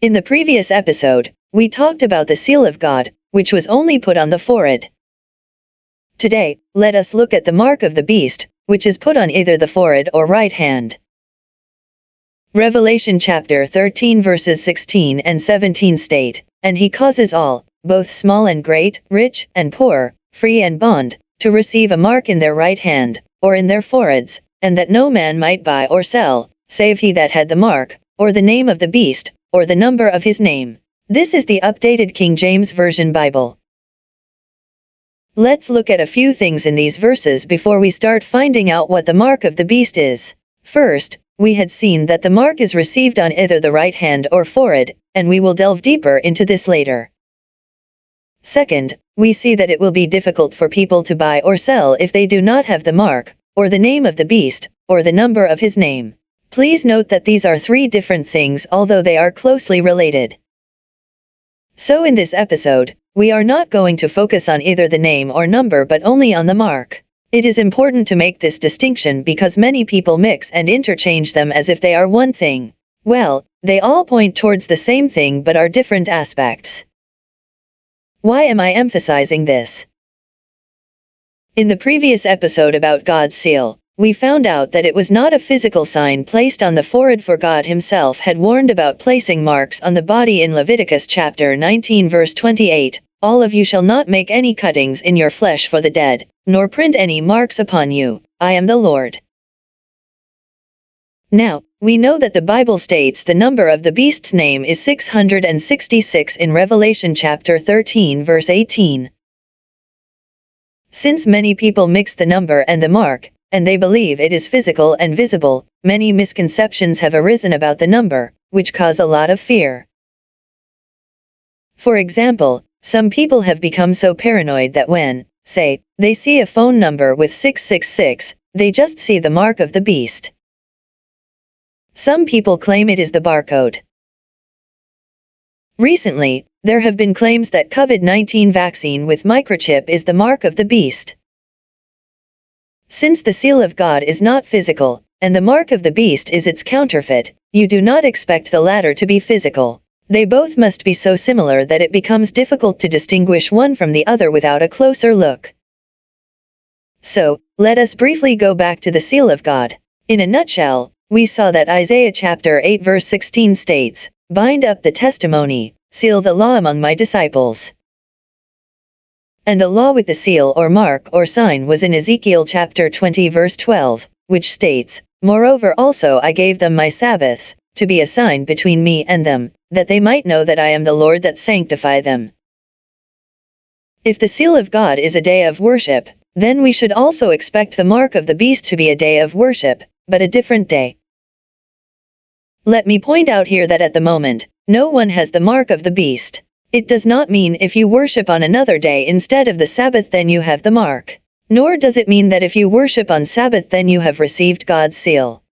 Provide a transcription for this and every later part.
In the previous episode, we talked about the seal of God, which was only put on the forehead. Today, let us look at the mark of the beast, which is put on either the forehead or right hand. Revelation chapter 13 verses 16 and 17 state, "And he causes all, both small and great, rich and poor, free and bond, to receive a mark in their right hand, or in their foreheads, and that no man might buy or sell, save he that had the mark, or the name of the beast, or the number of his name." This is the updated King James Version Bible. Let's look at a few things in these verses before we start finding out what the mark of the beast is. First, we had seen that the mark is received on either the right hand or forehead, and we will delve deeper into this later. Second, we see that it will be difficult for people to buy or sell if they do not have the mark, or the name of the beast, or the number of his name. Please note that these are three different things, although they are closely related. So in this episode, we are not going to focus on either the name or number but only on the mark. It is important to make this distinction because many people mix and interchange them as if they are one thing. Well, they all point towards the same thing but are different aspects. Why am I emphasizing this? In the previous episode about God's seal, we found out that it was not a physical sign placed on the forehead, for God himself had warned about placing marks on the body in Leviticus chapter 19 verse 28, "All of you shall not make any cuttings in your flesh for the dead, nor print any marks upon you. I am the Lord." Now, we know that the Bible states the number of the beast's name is 666 in Revelation chapter 13 verse 18. Since many people mix the number and the mark, and they believe it is physical and visible, many misconceptions have arisen about the number, which cause a lot of fear. For example, some people have become so paranoid that when, say, they see a phone number with 666, they just see the mark of the beast. Some people claim it is the barcode. Recently, there have been claims that COVID-19 vaccine with microchip is the mark of the beast. Since the seal of God is not physical, and the mark of the beast is its counterfeit, you do not expect the latter to be physical. They both must be so similar that it becomes difficult to distinguish one from the other without a closer look. So, let us briefly go back to the seal of God. In a nutshell, we saw that Isaiah chapter 8 verse 16 states, "Bind up the testimony, seal the law among my disciples." And the law with the seal or mark or sign was in Ezekiel chapter 20 verse 12, which states, "Moreover also I gave them my Sabbaths, to be a sign between me and them, that they might know that I am the Lord that sanctify them." If the seal of God is a day of worship, then we should also expect the mark of the beast to be a day of worship, but a different day. Let me point out here that at the moment, no one has the mark of the beast. It does not mean if you worship on another day instead of the Sabbath then you have the mark. Nor does it mean that if you worship on Sabbath then you have received God's seal.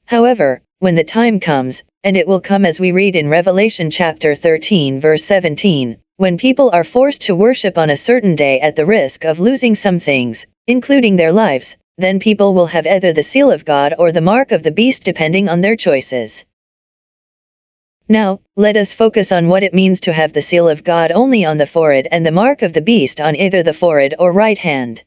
However, when the time comes, and it will come as we read in Revelation chapter 13 verse 17, when people are forced to worship on a certain day at the risk of losing some things, including their lives, then people will have either the seal of God or the mark of the beast depending on their choices. Now, let us focus on what it means to have the seal of God only on the forehead and the mark of the beast on either the forehead or right hand.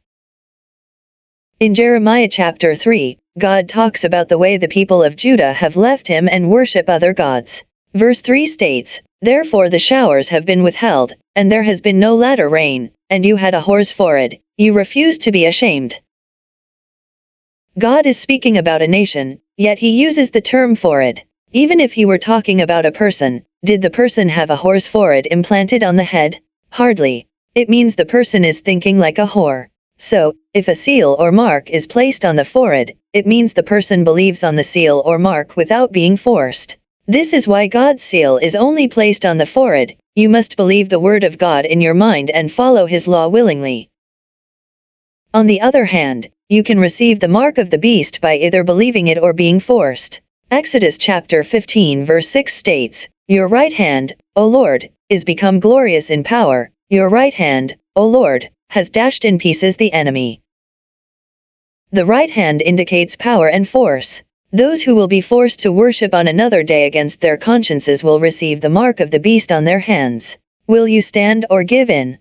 In Jeremiah chapter 3, God talks about the way the people of Judah have left him and worship other gods. Verse 3 states, "Therefore the showers have been withheld, and there has been no latter rain, and you had a whore's forehead, you refused to be ashamed." God is speaking about a nation, yet he uses the term forehead. Even if he were talking about a person, did the person have a whore's forehead implanted on the head? Hardly. It means the person is thinking like a whore. So, if a seal or mark is placed on the forehead, it means the person believes on the seal or mark without being forced. This is why God's seal is only placed on the forehead. You must believe the word of God in your mind and follow his law willingly. On the other hand, you can receive the mark of the beast by either believing it or being forced. Exodus chapter 15 verse 6 states, "Your right hand, O Lord, is become glorious in power, your right hand, O Lord, has dashed in pieces the enemy." The right hand indicates power and force. Those who will be forced to worship on another day against their consciences will receive the mark of the beast on their hands. Will you stand or give in?